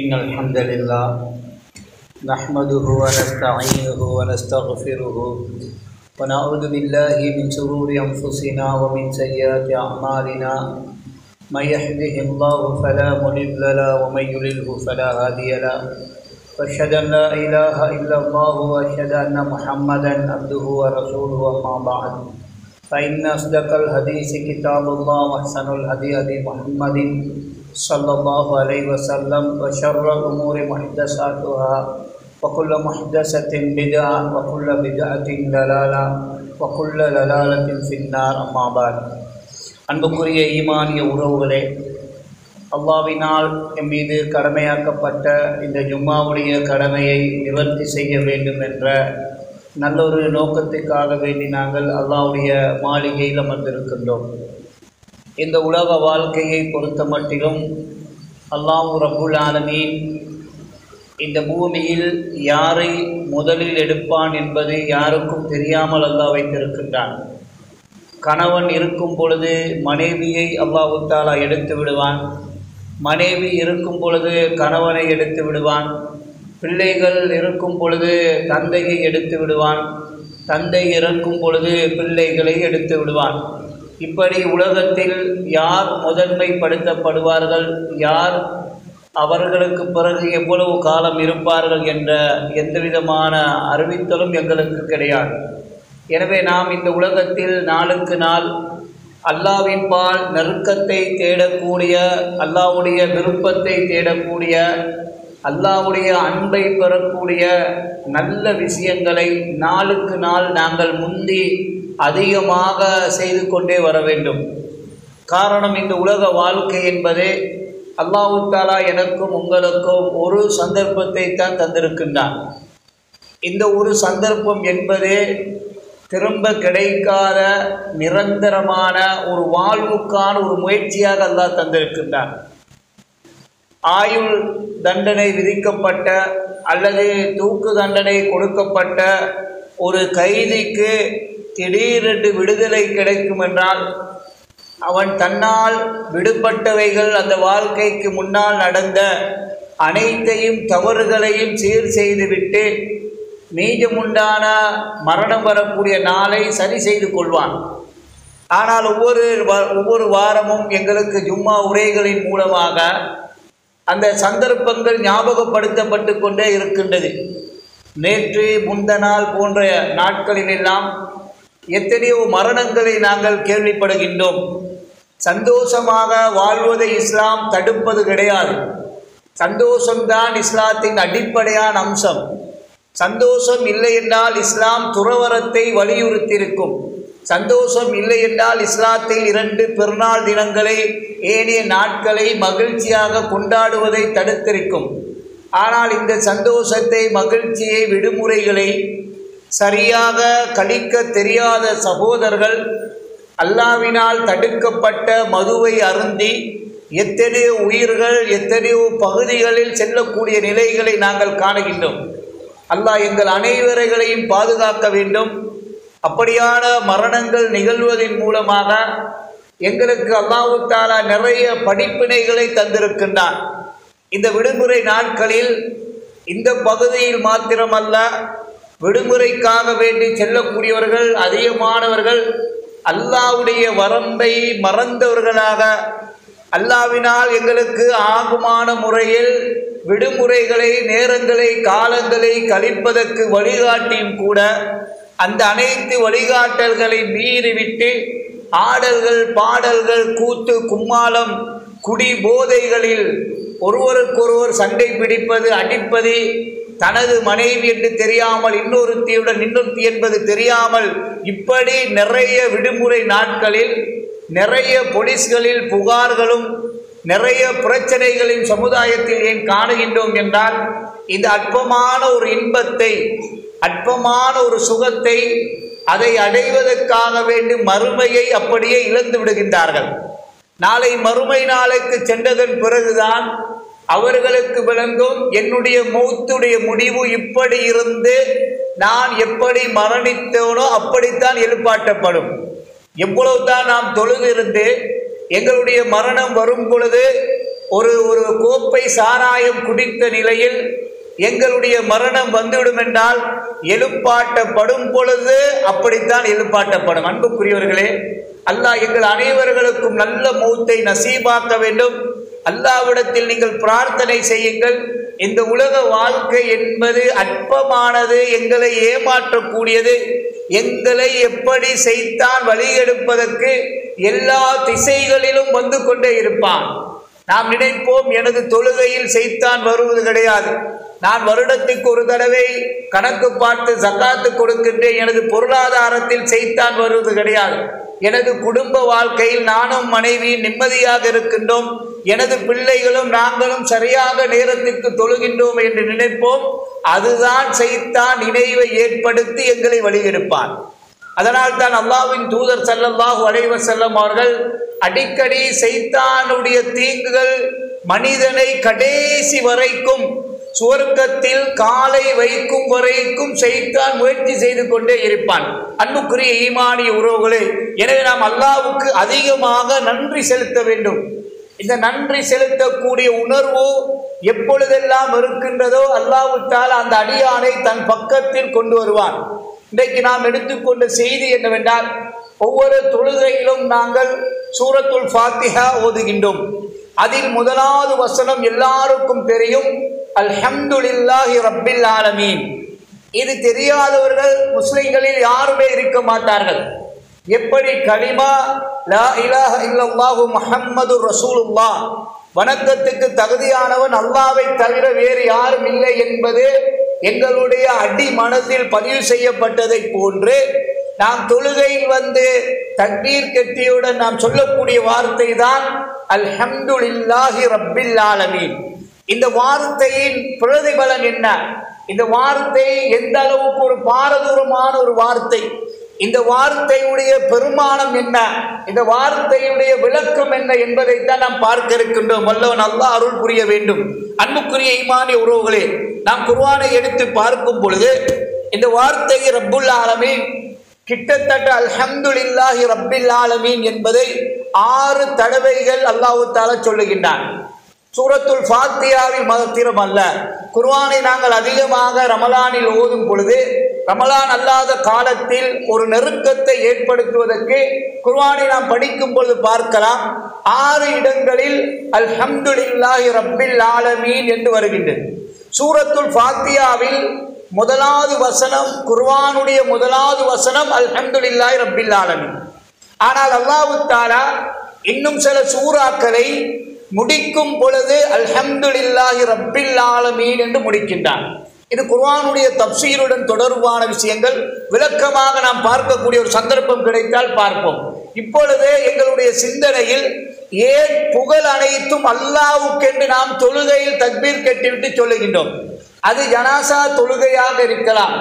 إن الحمد لله نحمده ونستعينه ونستغفره ونعوذ بالله من شرور أنفسنا ومن سيئات أعمالنا من يهده الله فلا مضل له ومن يضلل فلا هادي له وأشهد أن لا إله إلا الله وأشهد أن محمدا عبده ورسوله أما بعد فإن أصدق الحديث كتاب الله وأحسن الهدي هدي محمد صلى الله عليه وسلم وشر الأمور محدثاتها وكل محدثة بدعة وكل بدعة ضلالة وكل ضلالة في النار أما بعد அன்புக்குரிய ஈமானிய உறவுகளே, அல்லாஹ்வினால் எம் மீது கடமையாக்கப்பட்ட இந்த ஜும்மாவுடைய கடமையை நிவர்த்தி செய்ய வேண்டும் என்ற நல்லொரு நோக்கத்துக்காக வேண்டி நாங்கள் அல்லாஹ்வுடைய மாளிகையில் அமர்ந்திருக்கின்றோம். இந்த உலக வாழ்க்கையை பொறுத்த மட்டிலும் அல்லாஹ் ரப்புல் ஆலமீன் இந்த பூமியில் யாரை முதலில் எடுப்பான் என்பது யாருக்கும் தெரியாமல் அல்லாஹ் வைத்திருக்கின்றான். கணவன் இருக்கும் பொழுது மனைவியை அல்லாஹ் தஆலா எடுத்து விடுவான், மனைவி இருக்கும் பொழுது கணவனை எடுத்து விடுவான், பிள்ளைகள் இருக்கும் பொழுது தந்தையை எடுத்து விடுவான், தந்தை இறக்கும் பொழுது பிள்ளைகளை எடுத்து விடுவான். இப்படி உலகத்தில் யார் முதன்மைப்படுத்தப்படுவார்கள், யார் அவர்களுக்கு பிறகு எவ்வளவு காலம் இருப்பார்கள் என்ற எந்தவிதமான அறிவித்தலும் எங்களுக்கு கிடையாது. எனவே நாம் இந்த உலகத்தில் நாளுக்கு நாள் அல்லாஹ்வின் பால் நெருக்கத்தை தேடக்கூடிய, அல்லாஹ்வுடைய விருப்பத்தை தேடக்கூடிய, அல்லாஹ்வுடைய அன்பை பெறக்கூடிய நல்ல விஷயங்களை நாளுக்கு நாள் நாங்கள் முந்தி அதிகமாக செய்து கொண்டே வர வேண்டும். காரணம், இந்த உலக வாழ்க்கை என்பது அல்லாஹ் தஆலா எனக்கும் உங்களுக்கும் ஒரு சந்தர்ப்பத்தை தான் தந்திருக்கின்றான். இந்த ஒரு சந்தர்ப்பம் என்பது திரும்ப கிடைக்காத நிரந்தரமான ஒரு வாழ்வுக்கான ஒரு முயற்சியாக அல்லாஹ் தந்திருக்கின்றான். ஆயுள் தண்டனை விதிக்கப்பட்ட அல்லது தூக்கு தண்டனை கொடுக்கப்பட்ட ஒரு கைதிக்கு திடீரென்று விடுதலை கிடைக்கும் என்றால் அவன் தன்னால் விடுபட்டவைகள், அந்த வாழ்க்கைக்கு முன்னால் நடந்த அனைத்தையும் தவறுகளையும் சீர் செய்துவிட்டு மீதமுண்டான மரணம் வரக்கூடிய நாளை சரி செய்து கொள்வான். ஆனால் ஒவ்வொரு வாரமும் எங்களுக்கு ஜும்மா உரைகளின் மூலமாக அந்த சந்தர்ப்பங்கள் ஞாபகப்படுத்தப்பட்டு கொண்டே இருக்கின்றது. நேற்று முந்தநாள் போன்ற நாட்களிலெல்லாம் எத்தனையோ மரணங்களை நாங்கள் கேள்விப்படுகின்றோம். சந்தோஷமாக வாழ்வதை இஸ்லாம் தடுப்பது கிடையாது. சந்தோஷம்தான் இஸ்லாத்தின் அடிப்படையான அம்சம். சந்தோஷம் இல்லை என்றால் இஸ்லாம் துறவரத்தை வலியுறுத்தியிருக்கும். சந்தோஷம் இல்லை என்றால் இஸ்லாத்தில் 2 பெருநாள் தினங்களை, ஏனைய நாட்களை மகிழ்ச்சியாக கொண்டாடுவதை தடுத்திருக்கும். ஆனால் இந்த சந்தோஷத்தை, மகிழ்ச்சியை, விடுமுறைகளை சரியாக கழிக்க தெரியாத சகோதரர்கள் அல்லாஹ்வினால் தடுக்கப்பட்ட மதுவை அருந்தி எத்தனையோ உயிர்கள் எத்தனையோ பகுதிகளில் செல்லக்கூடிய நிலைகளை நாங்கள் காணுகின்றோம். அல்லாஹ் எங்கள் அனைவரைகளையும் பாதுகாக்க வேண்டும். அப்படியான மரணங்கள் நிகழ்வதன் மூலமாக எங்களுக்கு அல்லாஹ் தஆலா நிறைய படிப்பினைகளை தந்திருக்கின்றான். இந்த விடுமுறை நாட்களில் இந்த பகுதியில் மாத்திரமல்ல, விடுமுறைக்காக வேண்டி செல்லக்கூடியவர்கள் அதிகமானவர்கள் அல்லாஹ்வுடைய வரம்பை மறந்தவர்களாக, அல்லாஹ்வினால் எங்களுக்கு ஆகுமான முறையில் விடுமுறைகளை, நேரங்களை, காலங்களை கழிப்பதற்கு வழிகாட்டியும் கூட அந்த அனைத்து வழிகாட்டல்களை மீறிவிட்டு ஆடல்கள், பாடல்கள், கூத்து, கும்மாளம், குடி போதைகளில் ஒருவருக்கொருவர் சண்டை பிடிப்பது, அடிப்பது, தனது மனைவி என்று தெரியாமல் இன்னொருத்தியுடன் இன்னொருத்தி என்பது தெரியாமல், இப்படி நிறைய விடுமுறை நாட்களில் நிறைய போலீஸ்களில் புகார்களும் நிறைய பிரச்சனைகளின் சமுதாயத்தில் ஏன் காணுகின்றோம் என்றால், இந்த அற்பமான ஒரு இன்பத்தை, அற்பமான ஒரு சுகத்தை, அதை அடைவதற்காக வேண்டி மறுமையை அப்படியே இழந்து விடுகின்றார்கள். நாளை மறுமை நாளைக்கு சென்றதன் பிறகுதான் அவர்களுக்கு விளங்கும், என்னுடைய மௌத்துடைய முடிவு இப்படி இருந்து நான் எப்படி மரணித்தோனோ அப்படித்தான் எழுப்பாட்டப்படும். எவ்வளவுதான் நாம் தொழுதிருந்து எங்களுடைய மரணம் வரும் பொழுது ஒரு கோப்பை சாராயம் குடித்த நிலையில் எங்களுடைய மரணம் வந்துவிடும் என்றால் எழுப்பாட்டப்படும் பொழுது அப்படித்தான் எழுப்பாட்டப்படும். அன்புக்குரியவர்களே, அல்லாஹ் எங்கள் அனைவர்களுக்கும் நல்ல மௌத்தை நசீபாக்க வேண்டும். அல்லாஹ்விடத்தில் நீங்கள் பிரார்த்தனை செய்யுங்கள். இந்த உலக வாழ்க்கை என்பது அற்பமானது, எங்களை ஏமாற்றக்கூடியது. எங்களை எப்படி செய்தான் வழியெடுப்பதற்கு எல்லா திசைகளிலும் வந்து கொண்டே இருப்பான். நாம் நினைப்போம் எனது தொழுகையில் செய்தான் வருவது கிடையாது, நான் வருடத்துக்கு ஒரு தடவை கணக்கு பார்த்து ஜகாத்து கொடுக்கின்றேன், எனது பொருளாதாரத்தில் செய்தான் வருவது கிடையாது, எனது குடும்ப வாழ்க்கையில் நானும் மனைவி நிம்மதியாக இருக்கின்றோம், எனது பிள்ளைகளும் நாங்களும் சரியாக நேரத்திற்கு தொழுகின்றோம் என்று நினைப்போம். அதுதான் செய்தான் நினைவை ஏற்படுத்தி எங்களை வழிகெடுப்பான். அதனால் தான் அல்லாஹ்வின் தூதர் ஸல்லல்லாஹு அலைஹி வஸல்லம் அவர்கள் அடிக்கடி செய்தானுடைய தீங்குகள் மனிதனை கடைசி வரைக்கும் சுவர்க்கத்தில் காலை வைக்கும் வரைக்கும் செய்தான் முயற்சி செய்து கொண்டே இருப்பான். அன்புக்குரிய ஈமானிய உறவுகளே, எனவே நாம் அல்லாஹ்வுக்கு அதிகமாக நன்றி செலுத்த வேண்டும். இந்த நன்றி செலுத்தக்கூடிய உணர்வு எப்பொழுதெல்லாம் இருக்கின்றதோ அல்லாஹ் தஆலா அந்த அடியானை தன் பக்கத்தில் கொண்டு வருவான். இன்றைக்கு நாம் எடுத்துக்கொண்ட செய்தி என்னவென்றால், ஒவ்வொரு தொழுகையிலும் நாங்கள் சூரத்துல் ஃபாத்திஹா ஓதுகின்றோம். அதில் முதலாவது வசனம் எல்லாருக்கும் தெரியும், அல்ஹம்துலில்லாஹி ரப்பில் ஆலமீன். இது தெரியாதவர்கள் முஸ்லிம்களில் யாருமே இருக்க மாட்டார்கள். எப்படி கலிமா லா இலாஹ இல்லல்லாஹு முஹம்மதுர் ரசூலுல்லாஹ், வணக்கத்துக்கு தகுதியானவன் அல்லாஹ்வை தவிர வேறு யாரும் இல்லை என்பது எங்களுடைய அடி மனதில் பதிவு செய்யப்பட்டதை போன்று, நாம் தொழுகையில் வந்து தக்பீர் கட்டியுடன் நாம் சொல்லக்கூடிய வார்த்தை தான் அல்ஹம்துலில்லாஹி ரப்பில் ஆலமீன். இந்த வார்த்தையின் பிரதிபலன் என்ன? இந்த வார்த்தை எந்த அளவுக்கு ஒரு பாரதூரமான ஒரு வார்த்தை, இந்த வார்த்தையுடைய பெருமானம் என்ன, இந்த வார்த்தையுடைய விளக்கம் என்ன என்பதைத்தான் நாம் பார்க்க இருக்கின்றோம். வல்லவன் அல்லாஹ் அருள் புரிய வேண்டும். அன்புக்குரிய ஈமானிய உறவுகளே, நாம் குர்ஆனை எடுத்து பார்க்கும் பொழுது இந்த வார்த்தை ரப்புல் ஆலமீன் கிட்டத்தட்ட அல்ஹம்துலில்லாஹி ரப்பில் ஆலமீன் என்பதை 6 தடவைகள் அல்லாஹ் தஆலா சொல்லுகின்றான். சூரத்துல் ஃபாத்திஹாவில் மாத்திரம் அல்ல, குர்ஆனை நாங்கள் அதிகமாக ரமலானில் ஓதும் பொழுது, ரமலான் அல்லாத காலத்தில் ஒரு நெருக்கத்தை ஏற்படுத்துவதற்கு குர்ஆனை நாம் படிக்கும் பொழுது பார்க்கலாம், 6 இடங்களில் அல்ஹம்துலில்லாஹி ரப்பில் ஆலமீன் என்று வருகின்றது. சூரத்துல் ஃபாத்திஹாவில் முதலாவது வசனம், குர்ஆனுடைய முதலாவது வசனம் அல்ஹம்துலில்லாஹி ரப்பில் ஆலமீன். ஆனால் அல்லாஹ் தஆலா இன்னும் சில சூறாக்களை முடிக்கும் பொழுது அல்ஹம்துலில்லாஹி ரப்பில் ஆலமீன் என்று முடிக்கின்றான். இது குர்ஆனுடைய தப்சீருடன் தொடர்பான விஷயங்கள் விளக்கமாக நாம் பார்க்கக்கூடிய ஒரு சந்தர்ப்பம் கிடைத்தால் பார்ப்போம். இப்பொழுது எங்களுடைய சிந்தனையில் ஏன் புகழ் அனைத்தும் அல்லாஹ்வுக்கென்று நாம் தொழுகையில் தக்பீர் கட்டிவிட்டு சொல்லுகின்றோம்? அது ஜனாசா தொழுகையாக இருக்கலாம்,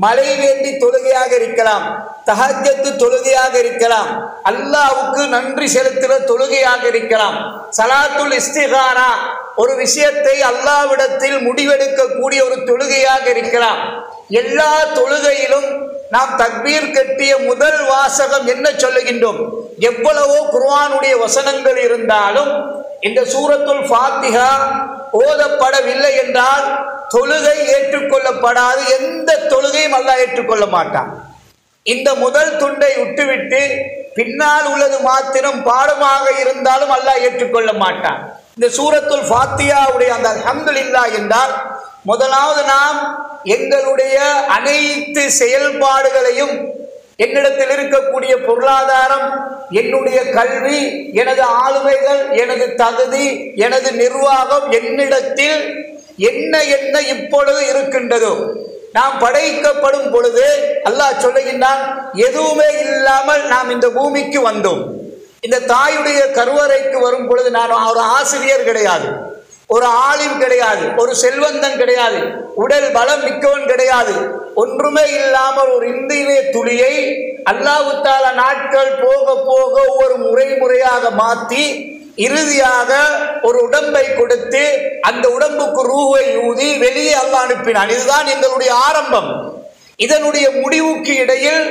மழை வேண்டி தொழுகையாக இருக்கலாம், தஹஜ்ஜத் தொழுகையாக இருக்கலாம், அல்லாஹ்வுக்கு நன்றி செலுத்துகிற தொழுகையாக இருக்கலாம், ஸலாத்துல் இஸ்திகாரா ஒரு விஷயத்தை அல்லாஹ்விடத்தில் முடிவெடுக்கக்கூடிய ஒரு தொழுகையாக இருக்கலாம். எல்லா தொழுகையிலும் நாம் தக்பீர் கட்டிய முதல் வாசகம் என்ன சொல்லுகின்றோம்? எவ்வளவோ குர்ஆனுடைய வசனங்கள் இருந்தாலும் இந்த சூரத்துல் ஃபாத்திஹா ஓதப்படவில்லை என்றால் தொழுகை ஏற்றுக்கொள்ளப்படாது. எந்த தொழுகையும் அல்லாஹ் ஏற்றுக்கொள்ள மாட்டான். இந்த முதல் துண்டை விட்டுவிட்டு பின்னால் உள்ளது மாத்திரம் பாடமாக இருந்தாலும் அல்லாஹ் ஏற்றுக்கொள்ள மாட்டான். இந்த சூரத்துல் ஃபாத்திஹாவுடைய அந்த அல்ஹம்துலில்லாஹ் என்றால், முதலாவது நாம் எங்களுடைய அனைத்து செயல்பாடுகளையும், என்னிடத்தில் இருக்கக்கூடிய பொருளாதாரம், என்னுடைய கல்வி, எனது ஆளுமைகள், எனது தகுதி, எனது நிர்வாகம், என்னிடத்தில் என்ன என்ன இப்பொழுது இருக்கின்றதோ, நாம் படைக்கப்படும் பொழுது அல்லாஹ் சொல்லுகின்றான், எதுவுமே இல்லாமல் நாம் இந்த பூமிக்கு வந்தோம். இந்த தாயுடைய கருவறைக்கு வரும் பொழுது நான் ஒரு ஆசிரியர் கிடையாது, ஒரு ஆலிம் கிடையாது, ஒரு செல்வந்தன் கிடையாது, உடல் பலம் மிக்கவன் கிடையாது, ஒன்றுமே இல்லாமல் ஒரு இந்திய துளியை அல்லாஹ் தஆலா நாட்கள் போக போக ஒரு முறையாக மாற்றி இறுதியாக ஒரு உடம்பை கொடுத்து அந்த உடம்புக்கு ரூஹை ஊதி வெளியே அல்லாஹ் அனுப்பினான். இதுதான் எங்களுடைய ஆரம்பம். இதனுடைய முடிவுக்கு இடையில்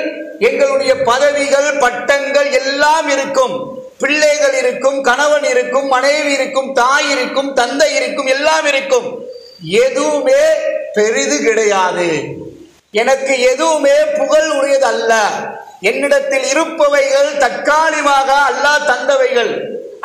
எங்களுடைய பதவிகள், பட்டங்கள் எல்லாம் இருக்கும். பிள்ளைகள் இருக்கும், கணவன் இருக்கும், மனைவி இருக்கும், தாய் இருக்கும், தந்தை இருக்கும், எல்லாம் இருக்கும். எதுவுமே பெரிது கிடையாது. எனக்கு எதுவுமே புகழ் உரியது அல்ல. என்னிடத்தில் இருப்பவைகள் தற்காலிகமாக அல்லாஹ் தந்தவைகள்.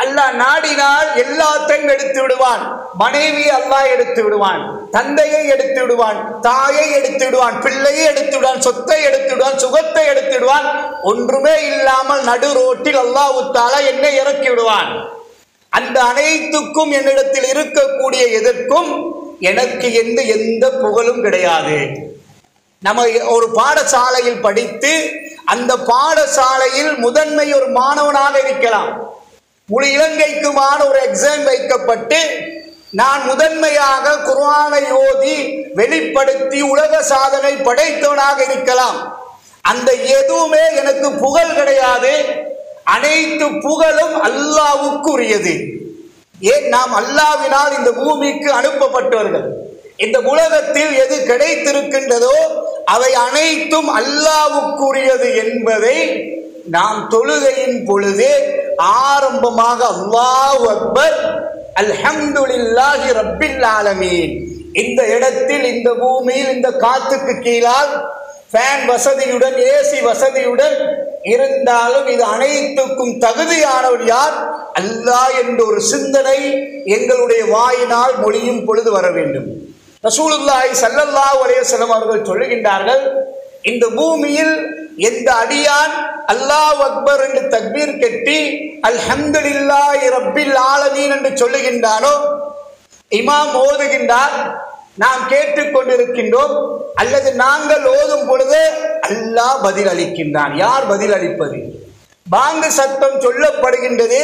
அல்லாஹ் நாடினால் எல்லாத்தையும் எடுத்து விடுவான். மனைவி அல்லாஹ் எடுத்து விடுவான், தந்தையை எடுத்து விடுவான், தாயை எடுத்து விடுவான், பிள்ளையை எடுத்து விடுவான், சொத்தை எடுத்து விடுவான், சுகத்தை எடுத்து விடுவான். ஒன்றுமே இல்லாமல் நடு ரோட்டில் அல்லாஹ் தஆலா என்னை இறக்கி விடுவான். அந்த அனைத்துக்கும் என்னிடத்தில் இருக்கக்கூடிய எதற்கும் எனக்கு எந்த புகழும் கிடையாது. நம்ம ஒரு பாடசாலையில் படித்து அந்த பாடசாலையில் முதன்மை ஒரு மாணவனாக இருக்கலாம். முழு இலங்கைக்குமான ஒரு எக்ஸாம் வைக்கப்பட்டு நான் முதன்மையாக குர்ஆனை ஓதி வெளிப்படுத்தி உலக சாதனை படைத்தவனாக இருக்கலாம். அந்த எதுவுமே எனக்கு புகழ் கிடையாது. அனைத்து புகழும் அல்லாஹ்வுக்கு உரியது. ஏன், நாம் அல்லாஹ்வினால் இந்த பூமிக்கு அனுப்பப்பட்டவர்கள். இந்த உலகத்தில் எது கிடைத்திருக்கின்றதோ அவை அனைத்தும் அல்லாஹ்வுக்குரியது என்பதை நாம் தொழுகையின் பொழுது ஆரம்பமாக அல்லாஹு அக்பர் அல்ஹம்துலில்லாஹி ரப்பில் ஆலமீன், இந்த இடத்தில், இந்த பூமியில், இந்த காத்துக்கு கீழால் ஃபேன் வசதியுடன், ஏசி வசதியுடன் இருந்தாலும் இது அனைத்துக்கும் தகுதியானவர் யார்? அல்லாஹ் என்ற ஒரு சிந்தனை எங்களுடைய வாயினால் மொழியும் பொழுது வர வேண்டும். ரசூலுல்லாஹி ஸல்லல்லாஹு அலைஹி வஸல்லம் அவர்கள் சொல்லுகின்றார்கள், இந்த பூமியில் எந்த அடியான் அல்லாஹ் அக்பர் என்று தக்பீர் கட்டி அல்ஹம்துலில்லாஹி ரப்பில் ஆலமீன் என்று சொல்லுகின்றானோ, இமாம் ஓதுகின்றார், நாம் கேட்டுக்கொண்டிருக்கின்றோம், அல்லது நாங்கள் ஓதும் பொழுது அல்லாஹ் பதில் அளிக்கின்றான். யார் பதில் அளிப்பது? பாங்கு சத்தம் சொல்லப்படுகின்றது,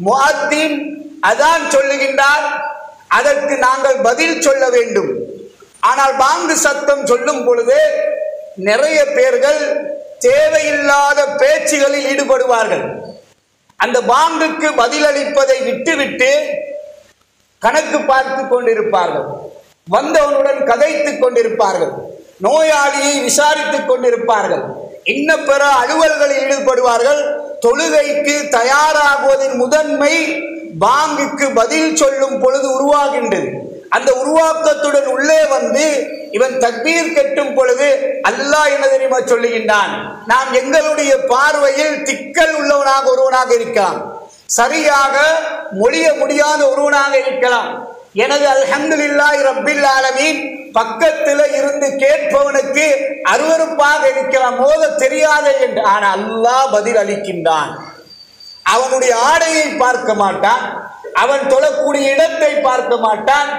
முஅத்தின் அதான் சொல்லுகின்றார், அதற்கு நாங்கள் பதில் சொல்ல வேண்டும். ஆனால் பாங்கு சத்தம் சொல்லும் பொழுது நிறைய பேர்கள் தேவையில்லாத பேச்சுகளில் ஈடுபடுவார்கள். அந்த பாங்குக்கு பதிலளிப்பதை விட்டுவிட்டு கணக்கு பார்த்து கொண்டிருப்பார்கள், வந்தவனுடன் கதைத்துக் கொண்டிருப்பார்கள், நோயாளியை விசாரித்துக் கொண்டிருப்பார்கள், இன்ன பிற அலுவல்களில் ஈடுபடுவார்கள். தொழுகைக்கு தயாராகுவதின் முதன்மை பாங்குக்கு பதில் சொல்லும் பொழுது உருவாகின்றது. அந்த உருவாக்கத்துடன் உள்ளே வந்து இவன் தக்பீர் கட்டும் பொழுது அல்லாஹ் என்ன தெரியுமா சொல்லுகின்றான்? நாம் எங்களுடைய பார்வையில் திக்கல் உள்ளவனாக ஒருவனாக இருக்கலாம், சரியாக மொழிய முடியாத ஒருவனாக இருக்கலாம். எனது அல்ஹம்துலில்லாஹி ரப்பில் ஆலமீன் பக்கத்தில் இருந்து கேட்பவனுக்கு அருவருப்பாக இருக்கலாம், மோத தெரியாத என்று. ஆனால் அல்லாஹ் பதில் அளிக்கின்றான். அவனுடைய ஆடையை பார்க்க மாட்டான், அவன் தொழக்கூடிய இடத்தை பார்க்க மாட்டான்,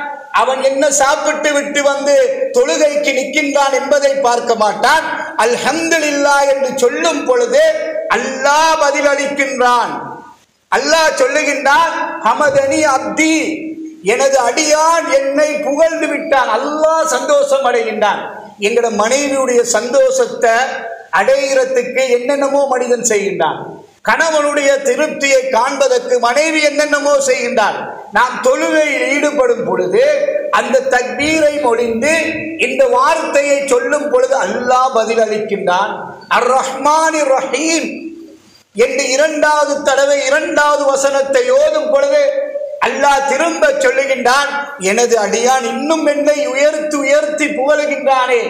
அவன் என்ன சாப்பிட்டு விட்டு வந்து தொழுகைக்கு நிற்கின்றான் என்பதை பார்க்க மாட்டான். அல்ஹம்துலில்லாஹ் என்று சொல்லும் பொழுது அல்லாஹ் பதில் அளிக்கின்றான். அல்லாஹ் சொல்லுகின்றான், ஹமதனி அப்தி, எனது அடியான் என்னை புகழ்ந்து விட்டான். அல்லாஹ் சந்தோஷம் அடைகின்றான். எங்களோட மனைவியுடைய சந்தோஷத்தை அடைகிறதுக்கு என்னென்னமோ மனிதன் செய்கின்றான். கணவனுடைய திருப்தியை காண்பதற்கு மனைவி என்னென்னமோ செய்கின்றார். நாம் தொழுகையில் ஈடுபடும் பொழுது அந்த தக்பீரை மொழிந்து இந்த வார்த்தையை சொல்லும் பொழுது அல்லாஹ் பதில் அளிக்கின்றான். அர் ரஹ்மானிர் ரஹீம் என்று இரண்டாவது தடவை இரண்டாவது வசனத்தை ஓதும் பொழுது அல்லாஹ் திரும்ப சொல்லுகின்றான், எனது அடியான் இன்னும் என்னை உயர்த்தி உயர்த்தி புகழுகின்றானே.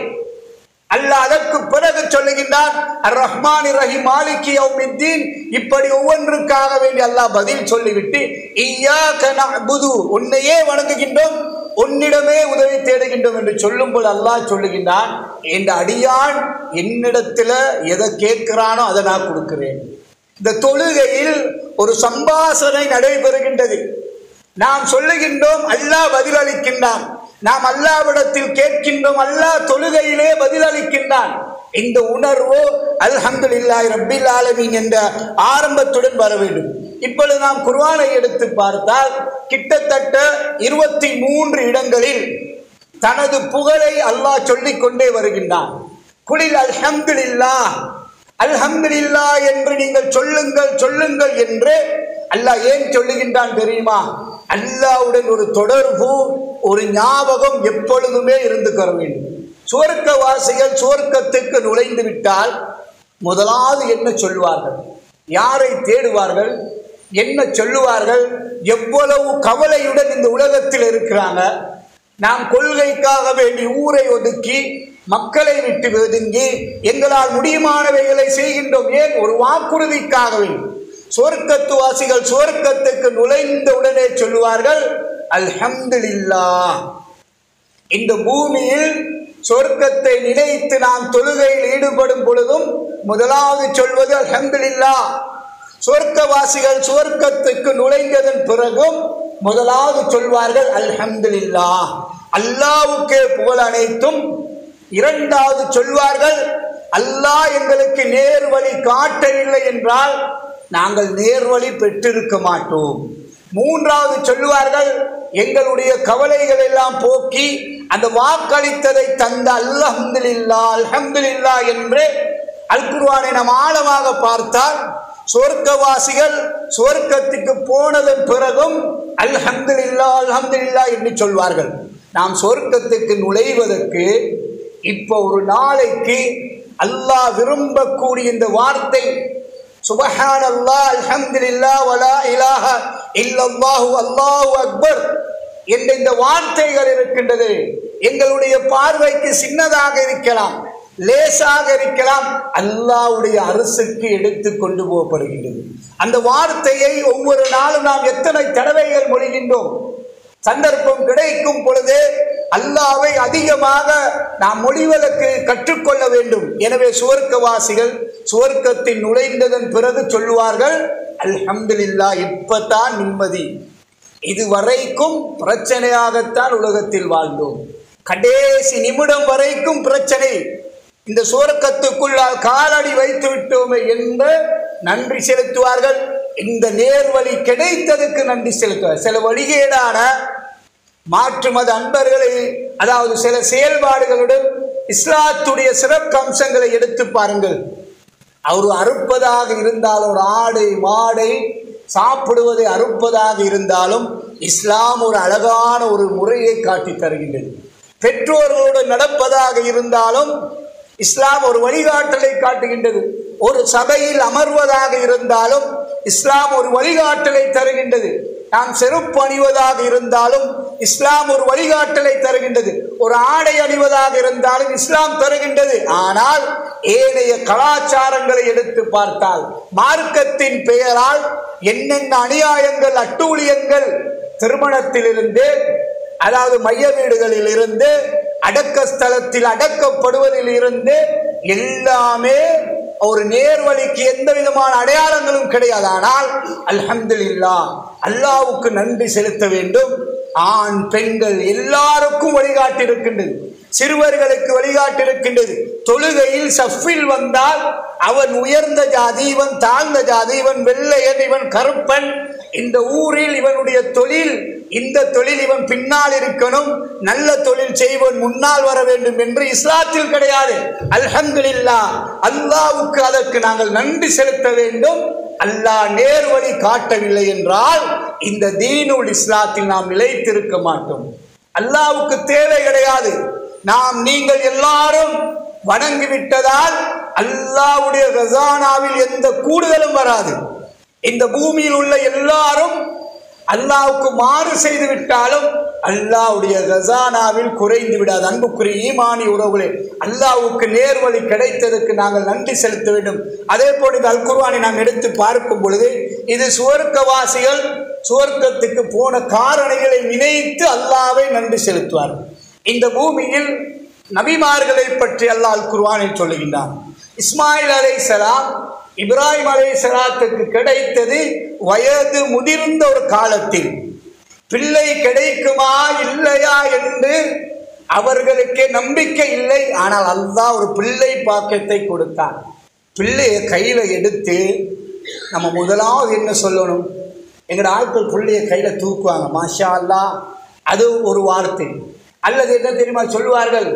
அல்லாஹ் அதற்கு பிறகு சொல்லுகின்றான், அர் ரஹ்மானிர் ரஹீம் மாலிகி யௌமித்தீன். இப்படி ஒவ்வொன்றுக்காக வேண்டி அல்லாஹ் பதில் சொல்லிவிட்டு இய்யாக நஅ்புது, உன்னையே வணங்குகின்றோம், உன்னிடமே உதவி தேடுகின்றோம் என்று சொல்லும் போது அல்லாஹ் சொல்லுகின்றான், இந்த அடியான் என்னிடத்தில் எதை கேட்கிறானோ அதை நான் கொடுக்கிறேன். இந்த தொழுகையில் ஒரு சம்பாஷணை நடைபெறுகின்றது. நாம் சொல்லுகின்றோம், அல்லாஹ் பதில் அளிக்கின்றான். நாம் அல்லாஹ்விடத்தில் கேட்கின்றோம், அல்லாஹ் தொழுகையிலே பதில் அளிக்கின்றான். இந்த உணர்வு அல்ஹம்துலில்லாஹி ரப்பில் ஆலமீன் என்ற ஆரம்பத்துடன் வர வேண்டும். இப்பொழுது நாம் குர்ஆனை எடுத்து பார்த்தால் கிட்டத்தட்ட 23 இடங்களில் தனது புகழை அல்லாஹ் சொல்லிக் கொண்டே வருகின்றான். குலில் அல்ஹம்துலில்லாஹ், அல்ஹம்துலில்லாஹ் என்று நீங்கள் சொல்லுங்கள் சொல்லுங்கள் என்று அல்லாஹ் ஏன் சொல்லுகின்றான் தெரியுமா? அல்லாஹ்வுடன் ஒரு தொடர்பு, ஒரு ஞாபகம் எப்பொழுதுமே இருந்து வர வேண்டும். சுவர்க்கவாசிகள் சுவர்க்கத்துக்கு நுழைந்து விட்டால் முதலாவது என்ன சொல்வார்கள்? யாரை தேடுவார்கள், என்ன சொல்லுவார்கள், எவ்வளவு கவலையுடன் இந்த உலகத்தில் இருக்கிறாங்க. நாம் கொள்கைக்காக வேண்டி ஊரை ஒதுக்கி மக்களை விட்டு ஒதுங்கி எங்களால் முடியுமானவைகளை செய்கின்றோம். ஏன்? ஒரு வாக்குறுதிக்காக வேண்டும். சொர்க்கத்து வாசிகள் சொர்க்கத்துக்கு நுழைந்த உடனே சொல்லுவார்கள் அல்ஹம்துலில்லாஹ். இந்த பூமியில் சொர்க்கத்தை நினைத்து நாம் தொழுகையில் ஈடுபடும் பொழுதும் முதலாவது சொல்வது அல்ஹம்துலில்லாஹ். சொர்க்கவாசிகள் சொர்க்கத்துக்கு நுழைந்ததன் பிறகும் முதலாவது சொல்வார்கள் அல்ஹம்துலில்லாஹ், அல்லாஹ்வுக்கே புகழ் அனைத்தும். இரண்டாவது சொல்வார்கள் அல்லாஹ் எங்களுக்கு நேர்வழி காட்டவில்லை என்றால் நாங்கள் நேர்வழி பெற்றிருக்க மாட்டோம். மூன்றாவது சொல்லுவார்கள் எங்களுடைய கவலைகள் எல்லாம் போக்கி அந்த வாக்களித்ததை தந்த அல்ஹம்துலில்லாஹ் அல்ஹம்துலில்லாஹ் என்று. அல் குர்ஆனை நாம் ஆழமாக பார்த்தால் சொர்க்கவாசிகள் சொர்க்கத்துக்கு போனதன் பிறகும் அல்ஹம்துலில்லாஹ் அல்ஹம்துலில்லாஹ் என்று சொல்வார்கள். நாம் சொர்க்கத்துக்கு நுழைவதற்கு இப்போ ஒரு நாளைக்கு அல்லாஹ் விரும்பக்கூடிய இந்த வார்த்தை சுப்ஹானல்லாஹ் அல்ஹம்துலில்லாஹ் வலா இலாஹ இல்லல்லாஹு அல்லாஹு அக்பர் என்ற இந்த வார்த்தைகள் இருக்கின்றது. எங்களுடைய பார்வைக்கு சின்னதாக இருக்கலாம், லேசாக இருக்கலாம், அல்லாஹ்வுடைய அரசுக்கு எடுத்து கொண்டு போகப்படுகின்றது. அந்த வார்த்தையை ஒவ்வொரு நாளும் நாம் எத்தனை தடவைகள் மொழிகின்றோம். சந்தர்ப்பம் கிடைக்கும் பொழுது அல்லாஹ்வை அதிகமாக நாம் மொழிவதற்கு கற்றுக்கொள்ள வேண்டும். எனவே சுவர்க்கவாசிகள் சுவர்க்கத்தில் நுழைந்ததன் பிறகு சொல்லுவார்கள் அல்ஹம்துலில்லாஹ், இப்பதான் நிம்மதி. இதுவரைக்கும் பிரச்சனையாகத்தான் உலகத்தில் வாழ்ந்தோம், கடைசி நிமிடம் வரைக்கும் பிரச்சனை, இந்த சுவர்க்கத்துக்குள்ளால் காலடி வைத்து விட்டோமே என்று நன்றி செலுத்துவார்கள். இந்த நேர்வழி கிடைத்ததுக்கு நன்றி செலுத்துவார். சில வழிகேடான மாற்று மத அன்பர்களை, அதாவது சில செயல்பாடுகளுடன் இஸ்லாத்துடைய சிறப்பு அம்சங்களை எடுத்து பாருங்கள். அவர் அறுப்பதாக இருந்தாலும், ஒரு ஆடை மாடை சாப்பிடுவதை அறுப்பதாக இருந்தாலும் இஸ்லாம் ஒரு அழகான ஒரு முறையை காட்டி தருகின்றது. பெற்றோர்களோடு நடப்பதாக இருந்தாலும் இஸ்லாம் ஒரு வழிகாட்டலை காட்டுகின்றது. ஒரு சபையில் அமர்வதாக இருந்தாலும் இஸ்லாம் ஒரு வழிகாட்டலை தருகின்றது. நாம் செருப்பு அணிவதாக இருந்தாலும் இஸ்லாம் ஒரு வழிகாட்டலை தருகின்றது. ஒரு ஆடை அணிவதாக இருந்தாலும் இஸ்லாம் தருகின்றது. ஆனால் ஏனைய கலாச்சாரங்களை எடுத்து பார்த்தால் மார்க்கத்தின் பெயரால் என்னென்ன அநியாயங்கள், அட்டூழியங்கள், திருமணத்திலிருந்து, அதாவது மைய வீடுகளில் இருந்து, அடக்க ஸ்தலத்தில் அடக்கப்படுவதில் இருந்து எல்லாமே ஒரு நேர்வழிக்கு எந்த விதமான அடையாளங்களும் கிடையாது. ஆனால் அல்ஹம்துலில்லாஹ், அல்லாஹ்வுக்கு நன்றி செலுத்த வேண்டும். ஆண் பெண்கள் எல்லாருக்கும் வழிகாட்டிருக்கின்றது, சிறுவர்களுக்கு வழிகாட்டிருக்கின்றது. தொழுகையில் சஃபில் வந்தால் அவன் உயர்ந்த ஜாதி, இவன் தாழ்ந்த ஜாதி, இவன் வெள்ளையன், இவன் கருப்பன், இந்த ஊரில் இவனுடைய தொழில் இந்த தொழில், இவன் பின்னால் இருக்கணும், நல்ல தொழில் செய்வன் முன்னால் வர வேண்டும் என்று இஸ்லாத்தில் கிடையாது. அல்ஹம்துலில்லாஹ், அல்லாஹ்வுக்கு அதற்கு நாங்கள் நன்றி செலுத்த வேண்டும். அல்லாஹ் நேர்வழி காட்டவில்லை என்றால் இந்த தீனுல் இஸ்லாத்தில் நாம் நிலைத்திருக்க மாட்டோம். அல்லாஹ்வுக்கு தேவை கிடையாது. நாம் நீங்கள் எல்லாரும் வணங்கிவிட்டதால் அல்லாஹ்வுடைய கஸானாவில் எந்த கூடுதலும் வராது. இந்த பூமியில் உள்ள எல்லாரும் அல்லாஹ்வுக்கு மாறு செய்து விட்டாலும் அல்லாஹ்வுடைய கஸானாவில் குறைந்து விடாது. அன்புக்குரிய ஈமானி உறவுகளே, அல்லாஹ்வுக்கு நேர்வழி கிடைத்ததற்கு நாங்கள் நன்றி செலுத்த வேண்டும். அதே போல் இந்த அல் குர்ஆனை நாம் எடுத்து பார்க்கும் பொழுது இது சுவர்க்கவாசிகள் சுவர்க்கத்துக்கு போன காரணிகளை நினைத்து அல்லாஹ்வை நன்றி செலுத்துவார். இந்த பூமியில் நபிமார்களை பற்றி அல்லாஹ் அல் குர்ஆனில் சொல்லுகின்றான். இஸ்மாயில் அலைஹிஸ்ஸலாம் இப்ராஹிம் அலைஹிஸ்ஸலாத்துக்கு கிடைத்தது வயது முதிர்ந்த ஒரு காலத்தில். பிள்ளை கிடைக்குமா இல்லையா என்று அவர்களுக்கே நம்பிக்கை இல்லை. ஆனால் அல்லாஹ் ஒரு பிள்ளை பாக்கியத்தை கொடுத்தான். பிள்ளையை கையில் எடுத்து நம்ம முதலாவது என்ன சொல்லணும்? எங்களோட ஆட்கள் பிள்ளையை கையில் தூக்குவாங்க, மாஷா அல்லாஹ், அது ஒரு வார்த்தை. அல்லது என்ன தெரியுமா சொல்லுவார்கள்?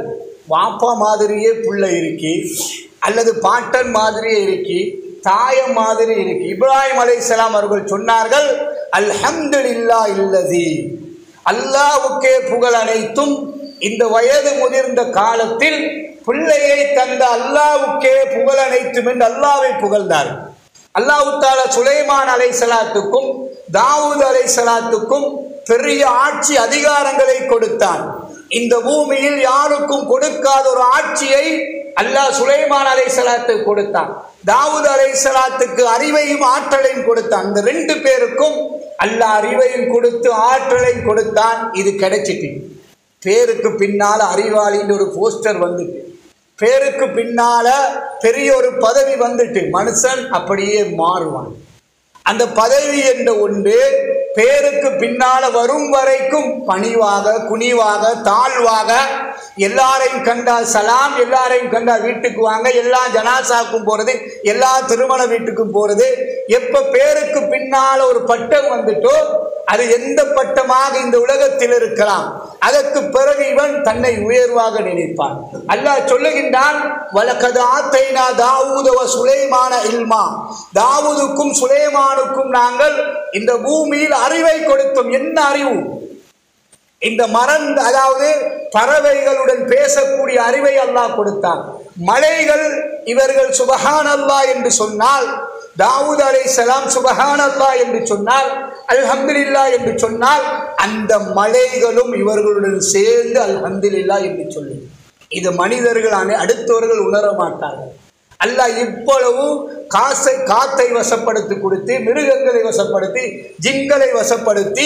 வாப்பா மாதிரியே பிள்ளை இருக்கி, அல்லது பாட்டன் மாதிரியே இருக்கி, தாயம் மாதிரி இருக்கு. இப்ராஹிம் அலைஹிஸ்ஸலாம் அவர்கள் சொன்னார்கள் அல்ஹம்துலில்லாஹ் இல்லதி, அல்லாஹ்வுக்கே புகழ் அனைத்தும். இந்த வயது முதிர்ந்த காலத்தில் பிள்ளையை தந்த அல்லாஹ்வுக்கே புகழ் அனைத்தும் என்று அல்லாஹ்வை புகழ்ந்தார். அல்லாஹ் தஆலா சுலைமான் அலைஹிஸ்ஸலாத்துக்கும் தாவூத் அலைஹிஸ்ஸலாத்துக்கும் பெரிய ஆட்சி அதிகாரங்களை கொடுத்தான். இந்த பூமியில் யாருக்கும் கொடுக்காத ஒரு ஆட்சியை அல்லாஹ் சுலைமான் அலைஹிஸ்ஸலாத்துக்கு கொடுத்தான். தாவூத் அலைஹிஸ்ஸலாத்துக்கு அறிவையும் ஆற்றலையும் கொடுத்தான். இந்த ரெண்டு பேருக்கும் அல்லாஹ் அறிவையும் கொடுத்து ஆற்றலையும் கொடுத்தான். இது கிடைச்சிட்டு பேருக்கு பின்னால அறிவாளின்னு ஒரு போஸ்டர் வந்துட்டு, பேருக்கு பின்னால பெரிய ஒரு பதவி வந்துட்டு, மனுஷன் அப்படியே மாறுவான். அந்த பதவி என்ற ஒன்று பேருக்கு பின்னால வரும் வரைக்கும் பணிவாக குனிவாக தாழ்வாக, எல்லாரையும் கண்டால் சலாம், எல்லாரையும் கண்டால் வீட்டுக்கு வாங்க, எல்லா ஜனாசாக்கும் போறது, எல்லா திருமண வீட்டுக்கும் போறது. எப்ப பேருக்கு பின்னால ஒரு பட்டம் வந்துட்டோ அது எந்த பட்டமாக இந்த உலகத்தில் இருக்கலாம், அதற்கு பிறகு இவன் தன்னை உயர்வாக நினைப்பான். அல்லாஹ் சொல்லுகின்றான், வலகத் ஆத்தைனா தாவூத வ சுலைமான இல்மா, தாவூதுக்கும் சுலைமானுக்கும் நாங்கள் இந்த பூமியில் அறிவை கொடுத்தோம். என்ன அறிவு? இந்த அதாவது பறவைகளுடன் பேசக்கூடிய அறிவை அல்லாஹ் கொடுத்தான். மலைகள் இவர்கள் சுபஹானல்லாஹ் என்று சொன்னால், தாவூத் அலைஹிஸ்ஸலாம் சுபஹானல்லாஹ் என்று சொன்னால், அல்ஹம்துலில்லாஹ் என்று சொன்னால், அந்த மலைகளும் இவர்களுடன் சேர்ந்து அல்ஹம்துலில்லாஹ் என்று சொல்லி, இது மனிதர்கள் அடுத்தவர்கள் உணர மாட்டார்கள். அல்லாஹ் இவ்வளவு காத்தை வசப்படுத்தி கொடுத்து, மிருகங்களை வசப்படுத்தி, ஜின்களை வசப்படுத்தி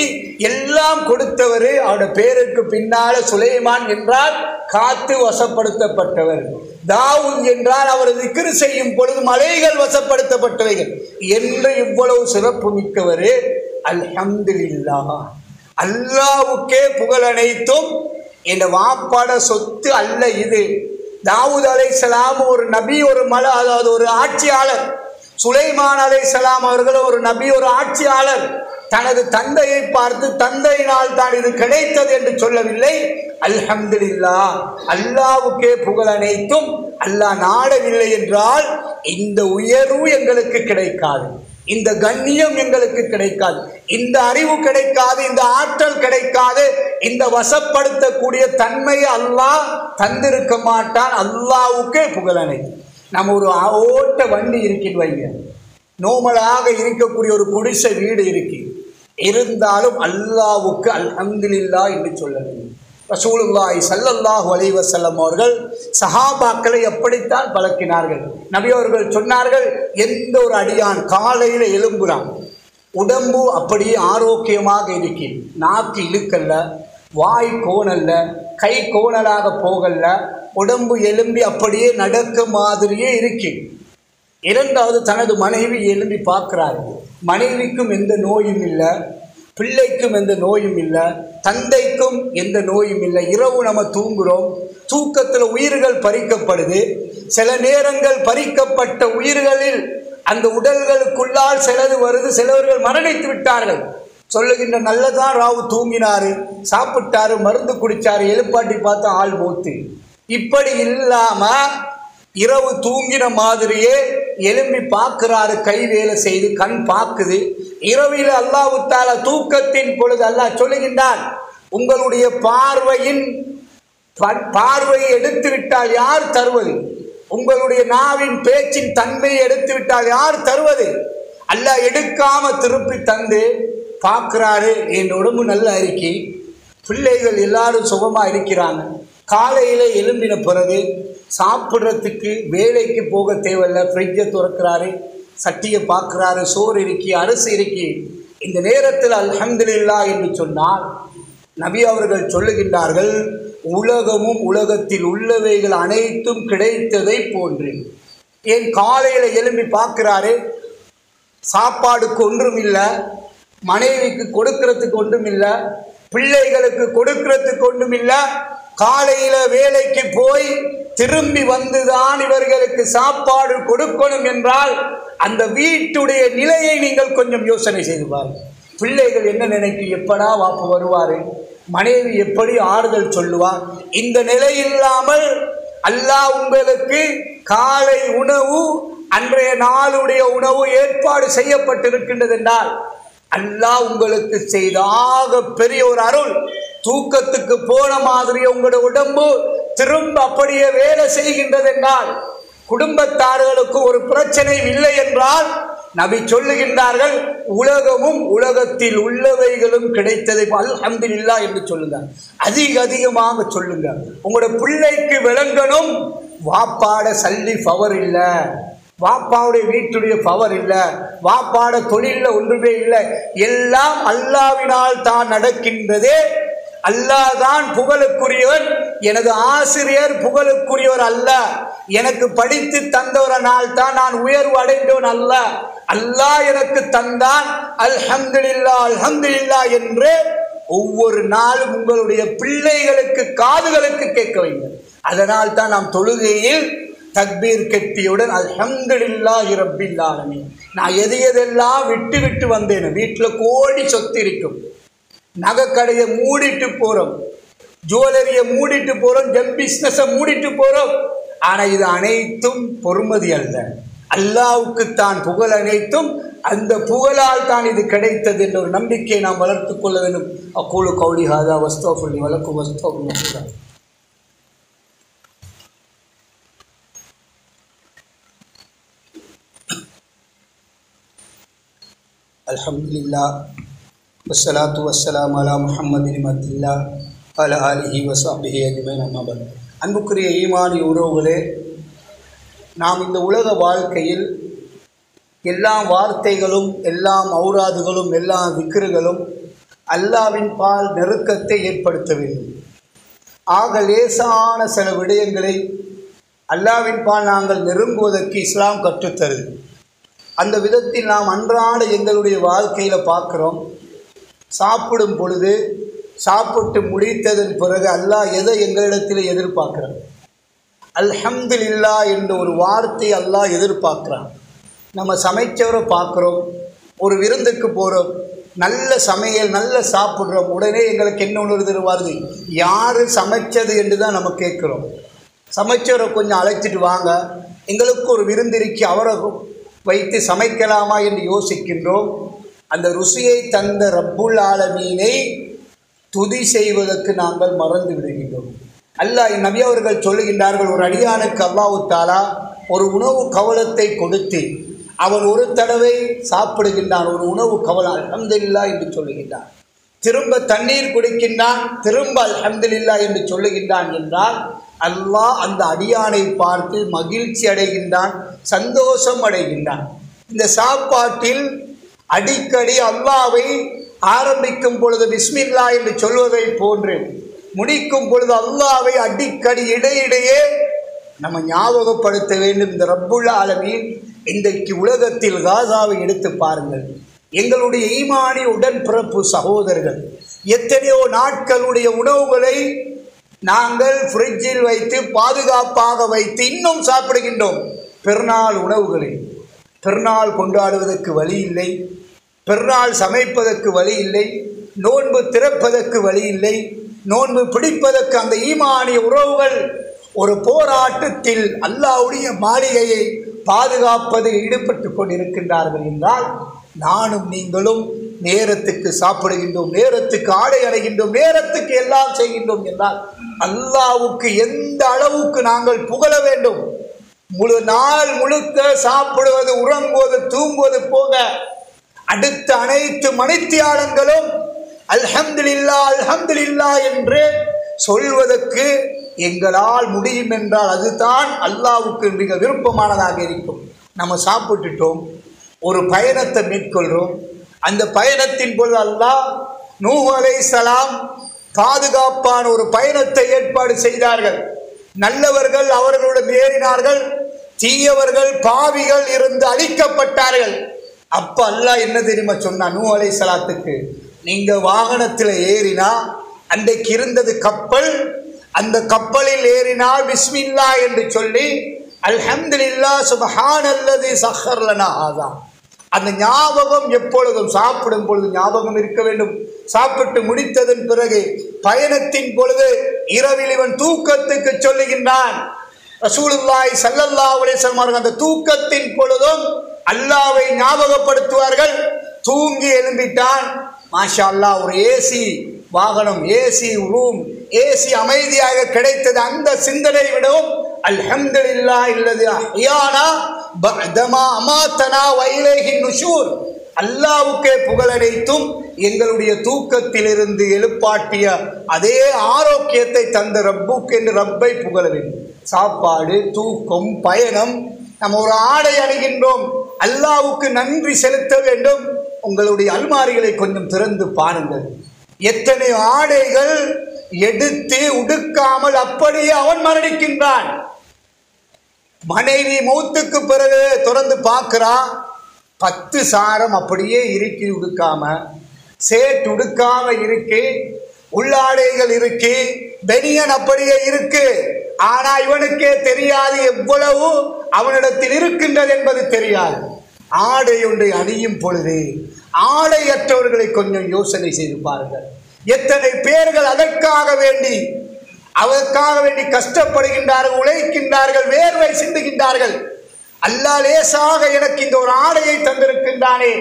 எல்லாம் கொடுத்தவர். அவருடைய பேருக்கு பின்னால சுலைமான் என்றால் காத்து வசப்படுத்தப்பட்டவர், தாவூத் என்றால் அவர் திக்ர் செய்யும் பொழுது மலைகள் வசப்படுத்தப்பட்டவைகள் என்று இவ்வளவு சிறப்பு மிக்கவர். அல்ஹம்துலில்லாஹ், அல்லாஹ்வுக்கே புகழ் அனைத்தும். என் வாப்பாட சொத்து அல்ல இது. தாவூத் அலைஹிஸ்ஸலாம் ஒரு நபி, அதாவது ஒரு ஆட்சியாளர். சுலைமான் அலைஹிஸ்ஸலாம் அவர்கள் ஒரு நபி, ஒரு ஆட்சியாளர். தனது தந்தையை பார்த்து தந்தையினால் தான் இது கிடைத்தது என்று சொல்லவில்லை. அல்ஹம்துலில்லாஹ், அல்லாஹ்வுக்கே புகழ் அனைத்தும். அல்லாஹ் நாடவில்லை என்றால் இந்த உயர்வு எங்களுக்கு கிடைக்காது, இந்த கண்ணியம் எங்களுக்கு கிடைக்காது, இந்த அறிவு கிடைக்காது, இந்த ஆற்றல் கிடைக்காது, இந்த வசப்படுத்தக்கூடிய தன்மையை அல்லாஹ் தந்திருக்க மாட்டான். அல்லாஹ்வுக்கே புகழனை. நம்ம ஒரு ஓட்ட வண்டி இருக்கின்னு வைங்க, நோமலாக இருக்கக்கூடிய ஒரு குடிசை வீடு இருக்கு, இருந்தாலும் அல்லாஹ்வுக்கு அல்ஹம்துலில்லாஹ் என்று சொல்ல வேண்டும். ரசூலுல்லாஹி ஸல்லல்லாஹு அலைஹி வஸல்லம் அவர்கள் சஹாபாக்களை எப்படித்தான் பழக்கினார்கள். நபி அவர்கள் சொன்னார்கள், எந்த ஒரு அடியான் காலையில் எழும்புறான், உடம்பு அப்படியே ஆரோக்கியமாக இருக்கு, நாக்கு இழுக்கல்ல, வாய் கோணல்ல, கை கோணலாக போகல, உடம்பு எலும்பி அப்படியே நடக்க மாதிரியே இருக்கு. இரண்டாவது, தனது மனைவி எழும்பி பார்க்கிறார், மனைவிக்கும் எந்த நோயும் இல்லை, பிள்ளைக்கும் எந்த நோயும் இல்லை, தந்தைக்கும் எந்த நோயும் இல்லை. இரவு நம்ம தூங்குகிறோம், தூக்கத்தில் உயிர்கள் பறிக்கப்படுது. சில நேரங்கள் பறிக்கப்பட்ட உயிர்களில் அந்த உடல்களுக்குள்ளால் சிலது வருது, சிலவர்கள் மரணித்து விட்டார்கள். சொல்லுகின்ற நல்லதான் ராவு தூங்கினாரு, சாப்பிட்டாரு, மருந்து குடித்தாரு, எழுப்பாட்டி பார்த்தா ஆள் மூத்து. இப்படி இல்லாமல் இரவு தூங்கின மாதிரியே எழும்பி பார்க்கிறாரு, கை வேலை செய்து கண் பார்க்குது. இரவில் அல்லாஹ் தஆலா தூக்கத்தின் பொழுது அல்லாஹ் சொல்லுகின்றான், உங்களுடைய பார்வையை எடுத்து விட்டால் யார் தருவது? உங்களுடைய நாவின் பேச்சின் தன்மையை எடுத்து விட்டால் யார் தருவது? அல்லாஹ் எடுக்காம திருப்பி தந்து பார்க்கிறாரு, என் உடம்பு நல்ல அறிக்கை, பிள்ளைகள் எல்லாரும் சுகமாக இருக்கிறாங்க. காலையில் எழும்பின பிறகு சாப்பிட்றதுக்கு வேலைக்கு போக தேவையில்லை, ஃப்ரிட்ஜை திறக்கிறாரு, சட்டியை பார்க்குறாரு, சோறு இருக்கி, அரிசி இருக்கி. இந்த நேரத்தில் அல்ஹம்துலில்லாஹ் என்று சொன்னால் நபி அவர்கள் சொல்லுகின்றார்கள், உலகமும் உலகத்தில் உள்ளவைகள் அனைத்தும் கிடைத்ததை போன்று. ஏன் காலையில் எழும்பி பார்க்குறாரு, சாப்பாடுக்கு ஒன்றும் இல்லை, மனைவிக்கு கொடுக்கறதுக்கு ஒன்றும் இல்லை, பிள்ளைகளுக்கு கொடுக்கறதுக்கு ஒன்றும் இல்லை. காலையில் வேலைக்கு போய் திரும்பி வந்துதான் இவர்களுக்கு சாப்பாடு கொடுக்கணும் என்றால் அந்த வீட்டுடைய நிலையை நீங்கள் கொஞ்சம் யோசனை செய்து பாருங்கள். பிள்ளைகள் என்ன நினைக்கும், எப்படா வாப்பு வருவார், மனைவி எப்படி ஆறுதல் சொல்லுவார்? இந்த நிலை இல்லாமல் அல்லாஹ் உங்களுக்கு காலை உணவு, அன்றைய நாளுடைய உணவு ஏற்பாடு செய்யப்பட்டிருக்கின்றது என்றால் அல்லாஹ் உங்களுக்கு செய்தாக பெரிய ஒரு அருள். தூக்கத்துக்கு போன மாதிரி உங்களுடைய உடம்பு திரும்ப அப்படியே வேலை செய்கின்றது என்றால், குடும்பத்தார்களுக்கு ஒரு பிரச்சனை இல்லை என்றால் நபி சொல்லுகின்றார்கள், உலகமும் உலகத்தில் உள்ளவைகளும் கிடைத்ததை அல்ஹம்துலில்லாஹ் என்று சொல்லுங்க. அதிகமாக சொல்லுங்க. உங்களோட பிள்ளைக்கு விளங்கணும், வாப்பாட சல்லி பவர் இல்லை, வாப்பாவுடைய வீட்டுடைய பவர் இல்லை, வாப்பாட தொழில ஒன்றுமே இல்லை, எல்லாம் அல்லாஹ்வினால் தான் நடக்கின்றதே. அல்லாஹ் தான் புகழுக்குரியவன், எனது ஆசிரியர் புகழுக்குரியவர் அல்ல, எனக்கு படித்து தந்தவரனால் தான் நான் உயர்வு அடைந்தவன் அல்ல, அல்லாஹ் எனக்கு தந்தான், அல்ஹம்துலில்லாஹ் அல்ஹம்துலில்லாஹ் என்று ஒவ்வொரு நாளும் உங்களுடைய பிள்ளைகளுக்கு காதுகளுக்கு கேட்க வைங்கள். அதனால் தான் நாம் தொழுகையில் தக்பீர் கெட்டியுடன் அல்ஹம்துலில்லாஹி ரப்பில் ஆலமீன். நான் எதையெல்லாம் விட்டு வந்தேன். வீட்டில் கோடி சொத்து இருக்கும், நகைக்கடையை மூடிட்டு போகிறோம், ஜுவல்லரியை மூடிட்டு போகிறோம், ஜெம் பிஸ்னஸை மூடிட்டு போகிறோம். ஆனால் இது அனைத்தும் பொறுமதி அல்ல. அல்லாஹ்வுக்கு தான் புகழ் அனைத்தும், அந்த புகழால் தான் இது கிடைத்தது என்ற ஒரு நம்பிக்கையை நாம் வளர்த்து கொள்ள வேண்டும். அக்கூலு கௌலி ஹாதா வஸ்தஃபுல்லி வலக்கும் வஸ்தஃபுல்லாஹ். அல்ஹம்துலில்லாஹ் வஸ்ஸலாத்து வஸ்ஸலாமு அலா முஹம்மதின் அப்தில்லாஹ் அலா ஆலிஹி வஸஹ்பிஹி அஜ்மஈன். அம்மா பஅத். அன்புக்குரிய ஈமானி உறவுகளே, நாம் இந்த உலக வாழ்க்கையில் எல்லா வார்த்தைகளும், எல்லா ஔராதுகளும், எல்லா திக்ருகளும் அல்லாஹ்வின் பால் நெருக்கத்தை ஏற்படுத்த வேண்டும். ஆக லேசான சில விடயங்களை அல்லாஹ்வின் பால் நாங்கள் நெருங்குவதற்கு இஸ்லாம் கற்றுத்தருது. அந்த விதத்தில் நாம் அன்றாட எங்களுடைய வாழ்க்கையில் பார்க்குறோம். சாப்பிடும் பொழுது, சாப்பிட்டு முடித்ததன் பிறகு அல்லாஹ் எதை எங்களிடத்தில் எதிர்பார்க்குறான்? அல்ஹம்துலில்லாஹ் என்ற ஒரு வார்த்தை அல்லாஹ் எதிர்பார்க்குறான். நம்ம சமைச்சவரை பார்க்குறோம், ஒரு விருந்துக்கு போகிறோம், நல்ல சமையல், நல்ல சாப்பிட்றோம், உடனே எங்களுக்கு என்ன உணர்வு வருது? யார் சமைச்சது என்று தான் நம்ம கேட்குறோம். சமைச்சவரை கொஞ்சம் அழைச்சிட்டு வாங்க, எங்களுக்கு ஒரு விருந்திருக்கி அவரை வைத்து சமைக்கலாமா என்று யோசிக்கின்றோம். அந்த ருசியை தந்த ரப்புல் ஆலமீனை துதி செய்வதற்கு நாங்கள் மறந்து விடுகின்றோம். அல்லாஹ் நபி அவர்கள் சொல்லுகின்றார்கள், ஒரு அடியானுக்கு அல்லாஹ் தஆலா ஒரு உணவு கவலத்தை கொடுத்து அவன் ஒரு தடவை சாப்பிடுகின்றான், ஒரு உணவு கவலம் அல்ஹம்துலில்லாஹ் என்று சொல்லுகின்றான். திரும்ப தண்ணீர் குடிக்கின்றான், திரும்ப அல்ஹம்துலில்லாஹ் என்று சொல்லுகின்றான் என்றால் அல்லாஹ் அந்த அடியானை பார்த்து மகிழ்ச்சி அடைகின்றான், சந்தோஷம் அடைகின்றான். இந்த சாப்பாட்டில் அடிக்கடி அல்லாஹ்வை ஆரம்பிக்கும் பொழுது பிஸ்மில்லாஹ் என்று சொல்வதை போன்று முடிக்கும் பொழுது அல்லாஹ்வை அடிக்கடி இடையிடையே நம்ம ஞாபகப்படுத்த வேண்டும். இந்த ரப்புல் ஆலமீன் இன்றைக்கு உலகத்தில் காசாவை எடுத்து பாருங்கள். எங்களுடைய ஈமானி உடன்பிறப்பு சகோதரர்கள் எத்தனையோ நாட்களுடைய உணவுகளை நாங்கள் ஃப்ரிட்ஜில் வைத்து பாதுகாப்பாக வைத்து இன்னும் சாப்பிடுகின்றோம். பெருநாள் உணவுகளை பெருநாள் கொண்டாடுவதற்கு வழி இல்லை, பெருநாள் சமைப்பதற்கு வழி இல்லை, நோன்பு திறப்பதற்கு வழி இல்லை, நோன்பு பிடிப்பதற்கு அந்த ஈமானிய உறவுகள் ஒரு போராட்டத்தில் அல்லாஹ்வுடைய மாளிகையை பாதுகாப்பதில் ஈடுபட்டு கொண்டிருக்கின்றார்கள் என்றால் நானும் நீங்களும் நேரத்துக்கு சாப்பிடுகின்றோம், நேரத்துக்கு ஆடை அடைகின்றோம், நேரத்துக்கு எல்லாம் செய்கின்றோம் என்றால் அல்லாஹ்வுக்கு எந்த அளவுக்கு நாங்கள் புகழ வேண்டும். முழு நாள் முழுக்க சாப்பிடுவது, உறங்குவது, தூங்குவது போக அடுத்த அனைத்து மணித்தியாலங்களும் அல்ஹம்துலில்லாஹ் அல்ஹம்துலில்லாஹ் என்று சொல்வதற்கு எங்களால் முடியும் என்றால் அதுதான் அல்லாஹ்வுக்கு மிக விருப்பமானதாக இருக்கும். நம்ம சாப்பிட்டுட்டோம், ஒரு பயணத்தை மேற்கொள்கிறோம். அந்த பயணத்தின் பொழுது அல்லாஹ் நூஹ் அலைஹிஸ்ஸலாம் பாதுகாப்பான ஒரு பயணத்தை ஏற்பாடு செய்தார்கள். நல்லவர்கள் அவர்களுடன் ஏறினார்கள், தீயவர்கள் பாவிகள் இருந்து அழிக்கப்பட்டார்கள். அப்ப அல்லாஹ் என்ன தெரியுமா சொன்னான் நூஹ் அலைஹிஸ்ஸலாத்துக்கு? நீங்க வாகனத்தில் ஏறினா, அன்றைக்கு இருந்தது கப்பல், அந்த கப்பலில் ஏறினால் பிஸ்மில்லாஹ் என்று சொல்லி அல்ஹம்துலில்லாஹ் சுப்ஹானல்லதி சஹர் லனா ஹாதா, அந்த ஞாபகம் எப்பொழுதும் சாப்பிடும் பொழுது ஞாபகம் இருக்க வேண்டும். சாப்பிட்டு முடித்ததன் பிறகு பயணத்தின் பொழுது இரவில் இவன் தூக்கத்துக்கு சொல்லுகின்றான். ரசூலுல்லாஹி ஸல்லல்லாஹு அலைஹி வஸல்லம் அந்த தூக்கத்தின் பொழுதும் அல்லாஹ்வை ஞாபகப்படுத்துவார்கள். தூங்கி எழும்பிட்டான், மாஷா அல்லாஹ், ஒரு ஏசி வாகனம், ஏசி ரூம், ஏசி அமைதியாக கிடைத்தது. அந்த சிந்தனை விடவும் அல்ஹம்துலில்லாஹ் இல்லதி அஹ்யானா பஅதமா அமாத்தனா வ இலைஹி நுஷூர். அல்லாஹ்வுக்கே புகழனைத்தும் எங்களுடைய தூக்கத்திலிருந்து எழுப்பாட்டிய அதே ஆரோக்கியத்தை தந்த ரப்புக்கு என்று ரப்பை புகழ வேண்டும். சாப்பாடு, தூக்கம், பயணம், நம்ம ஒரு ஆடை அணிகின்றோம், அல்லாஹ்வுக்கு நன்றி செலுத்த வேண்டும். உங்களுடைய அல்மாரிகளை கொஞ்சம் திறந்து பாருங்கள். எத்தனை ஆடைகள் எடுத்து உடுக்காமல் அப்படியே அவன் மரணிக்கின்றான். மனைவி மௌத்துக்கு பிறகு திறந்து பார்க்கிறான், 10 சாரம் அப்படியே இருக்கு, உடுக்காம சேட் உடுக்காம இருக்கு, உள்ளாடைகள் இருக்கு, பெனியன் அப்படியே இருக்கு. ஆனா இவனுக்கே தெரியாது எவ்வளவு அவனிடத்தில் இருக்கின்றது என்பது தெரியாது. ஆடை ஒன்றை அணியும் பொழுது ஆடையற்றவர்களை கொஞ்சம் யோசனை செய்து பாருங்கள். எத்தனை பேர்கள் அதற்காக வேண்டி கஷ்டப்படுகின்றார்கள், உழைக்கின்றார்கள், வேர்வை சிந்துகின்றார்கள். அல்லாஹ் லேசாக எனக்கு இந்த ஒரு ஆடையை தந்திருக்கின்றானே,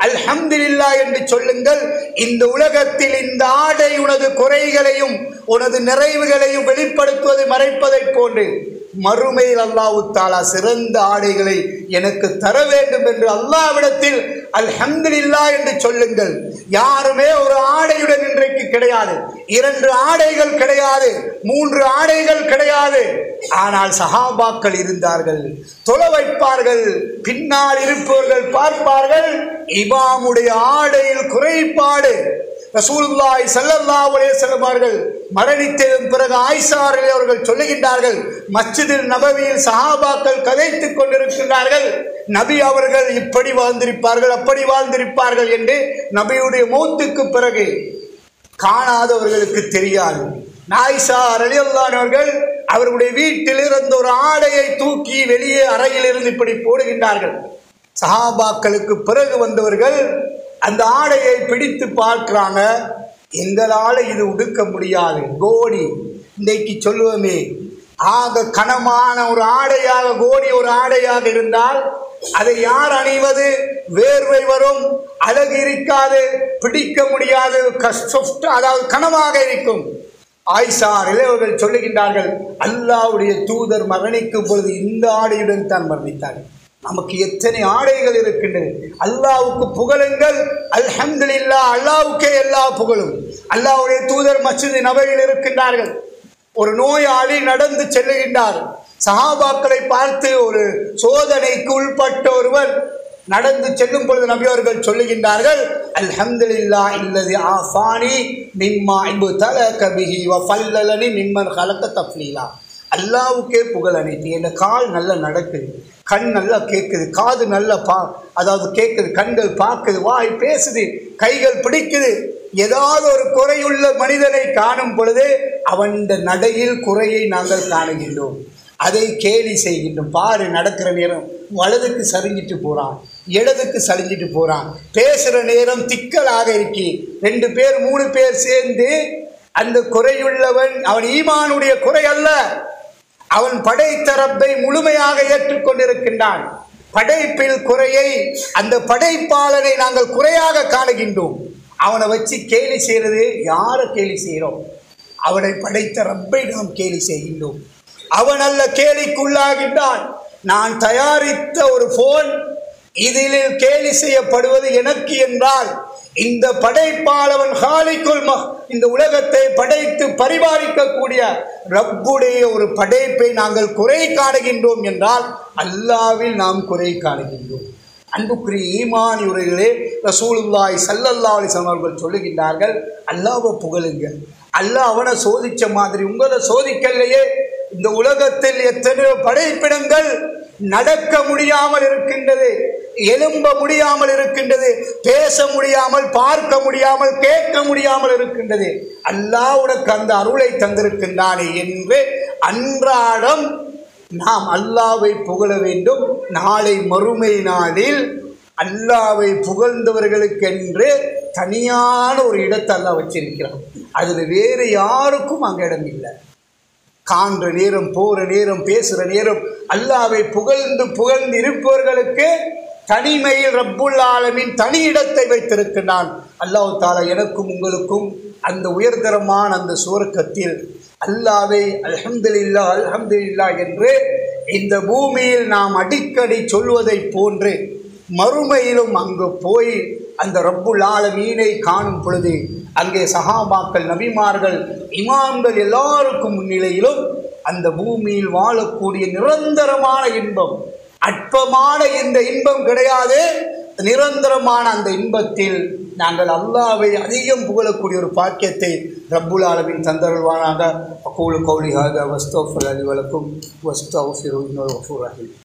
அல்ஹம்துலில்லாஹ் என்று சொல்லுங்கள். இந்த உலகத்தில் இந்த ஆடை உனது குறைகளையும் உனது நிறைவுகளையும் வெளிப்படுத்துவதை மறைப்பதை போன்று மறுமையில் அல்லாஹ் தஆலா சிறந்த ஆடைகளை எனக்கு தர வேண்டும் என்று அல்லாஹ்விடத்தில் அல்ஹம்துலில்லாஹ் என்று சொல்லுங்கள். யாருமே ஒரு ஆடையுடன் இன்றைக்கு கிடையாது, 2 ஆடைகள் கிடையாது, 3 ஆடைகள் கிடையாது. ஆனால் சஹாபாக்கள் இருந்தார்கள், தொலை வைப்பார்கள், பின்னால் இருப்பவர்கள் பார்ப்பார்கள். இமாமுடைய ஆடையில் குறைபாடு. ரசூலுல்லாஹி ஸல்லல்லாஹு அலைஹி வஸல்லம் அவர்கள் மரணித்ததன் பிறகு ஆயிஷா அவர்கள் சொல்லுகின்றார்கள், மஸ்ஜிதில் நபவியில் சஹாபாக்கள் கதைத்துக் கொண்டிருக்கிறார்கள், நபி அவர்கள் இப்படி வாழ்ந்திருப்பார்கள், அப்படி வாழ்ந்திருப்பார்கள் என்று நபியுடைய மௌத்துக்கு பிறகு காணாதவர்களுக்கு தெரியாது. ஆயிஷா ரலியல்லாஹு அன்ஹா அவர்கள் அவர்களுடைய வீட்டில் இருந்த ஒரு ஆடையை தூக்கி வெளியே அறையிலிருந்து இப்படி போடுகின்றார்கள். சஹாபாக்களுக்கு பிறகு வந்தவர்கள் அந்த ஆடையை பிடித்து பார்க்கிறாங்க, எங்களால் இது உடுக்க முடியாது. கோடி இன்றைக்கு சொல்லுவோமே, ஆக கனமான ஒரு ஆடையாக கோடி ஒரு ஆடையாக இருந்தால் அதை யார் அணிவது? வேர்வை வரும், அழகு இருக்காது, பிடிக்க முடியாது, அதாவது கனமாக இருக்கும். ஆயிஷா இளையவர்கள் சொல்லுகின்றார்கள், அல்லாஹ்வுடைய தூதர் மரணிக்கும் பொழுது இந்த ஆடையுடன் தான் மரணித்தார்கள். நமக்கு எத்தனை ஆடைகள் இருக்கின்றது. அல்லாஹ்வுக்கு புகழுங்கள், அல்ஹம்துலில்லாஹ், அல்லாஹ்வுக்கே எல்லா புகழும். அல்லாஹ்வுடைய தூதர் மஸ்ஜித் நபவியில் இருக்கின்றார்கள். ஒரு நோயாளி நடந்து செல்லுகின்றார். சஹாபாக்களை பார்த்து ஒரு சோதனைக்கு உள்பட்ட ஒருவர் நடந்து செல்லும் பொழுது நபி அவர்கள் சொல்லுகின்றார்கள், அல்ஹம்துலில்லாஹ் இல்லதி ஆஃபானி மிம்மா இப்தலக பிஹி வ ஃபல்லலனி மிம்மன் ஹலக தஃலீலா. அல்லாஹ்வுக்கே புகழ் அனைத்து. என் கால் நல்லா நடக்குது, கண் நல்லா கேட்குது, காது நல்லா அதாவது கேட்குது, கண்கள் பார்க்குது, வாய் பேசுது, கைகள் பிடிக்குது. ஏதாவது ஒரு குறையுள்ள மனிதனை காணும் பொழுது அவன் நடையில் குறையை நாங்கள் காணுகின்றோம், அதை கேலி செய்கின்றோம். பாரு, நடக்கிற நேரம் வலதுக்கு சரிஞ்சிட்டு போகிறான், இடதுக்கு சரிஞ்சிட்டு போகிறான், பேசுகிற நேரம் திக்கலாக இருக்கி 2 பேர் 3 பேர் சேர்ந்து அந்த குறையுள்ளவன் அவன் ஈமானுடைய குறை அல்ல, அவன் படைத்த ரப்பை முழுமையாக ஏற்றுக்கொண்டிருக்கின்றான். படைப்பில் குறையை அந்த படைப்பாளனை நாங்கள் குறையாக காணுகின்றோம். அவனை வச்சு கேலி செய்கிறது. யாரை கேலி செய்கிறோம்? அவனை படைத்த ரப்பை நாம் கேலி செய்கின்றோம். அவன் அல்ல கேலிக்குள்ளாகின்றான். நான் தயாரித்த ஒரு போன் இதில் கேலி செய்யப்படுவது எனக்கு என்றால், இந்த படைப்பாளவன் ஹாலிக்குல் இந்த உலகத்தை படைத்து பரிபாலிக்கக்கூடிய ரப்புடைய ஒரு படைப்பை நாங்கள் குறை காணுகின்றோம் என்றால் அல்லாஹ்வில் நாம் குறை காணுகின்றோம். அன்புக்குரிய ஈமான் உரைகளே, ரசூலுல்லாஹி ஸல்லல்லாஹு அலைஹி வஸல்லம் அவர்கள் சொல்லுகின்றார்கள், அல்லாஹ்வை புகழுங்க. அல்லாஹ் அவனை சோதிச்ச மாதிரி உங்களை சோதிக்கலையே. இந்த உலகத்தில் எத்தனையோ படைப்பிடங்கள் நடக்க முடியாமல் இருக்கின்றது, எழும்ப முடியாமல் இருக்கின்றது, பேச முடியாமல், பார்க்க முடியாமல், கேட்க முடியாமல் இருக்கின்றது. அல்லாஹ் உனக்கு அந்த அருளை தந்திருக்கின்றானே என்று அன்றாடம் நாம் அல்லாஹ்வை புகழ வேண்டும். நாளை மறுமை நாளில் அல்லாஹ்வை புகழ்ந்தவர்களுக்கென்று தனியான ஒரு இடத்தை அல்லாஹ் வச்சிருக்கிறான். அதில் வேறு யாருக்கும் அங்கே இடம் இல்லை. காண்ற நேரம், போகிற நேரம், பேசுகிற நேரம் அல்லாஹ்வை புகழ்ந்து இருப்பவர்களுக்கு தனிமையில் ரப்புல் ஆலமீன் தனி இடத்தை வைத்திருக்கிறான். அல்லாஹ் தஆலா எனக்கும் உங்களுக்கும் அந்த உயர்தரமான அந்த சுவர்க்கத்தில் அல்லாஹ்வை அல்ஹம்துலில்லாஹ் அல்ஹம்துலில்லாஹ் என்று இந்த பூமியில் நாம் அடிக்கடி சொல்வதை போன்று மறுமையிலும் அங்கு போய் அந்த ரப்புல் ஆலமீனை காணும் பொழுது அங்கே சஹாபாக்கள், நபிமார்கள், இமாம்கள் எல்லாருக்கும் முன்னிலையிலும் அந்த பூமியில் வாழக்கூடிய நிரந்தரமான இன்பம், அற்பமான இந்த இன்பம் கிடையாது, நிரந்தரமான அந்த இன்பத்தில் நாங்கள் அல்லாஹ்வை அதிகம் புகழக்கூடிய ஒரு பாக்கியத்தை ரப்புல் ஆலமீன் தந்தருள்வானாக. அகூலு கௌலி ஹாதா வஸ்தக்ஃபிரு லி வ லக்கும் வஸ்தக்ஃபிருஹு இன்னஹு கஃபூருர் ரஹீம்.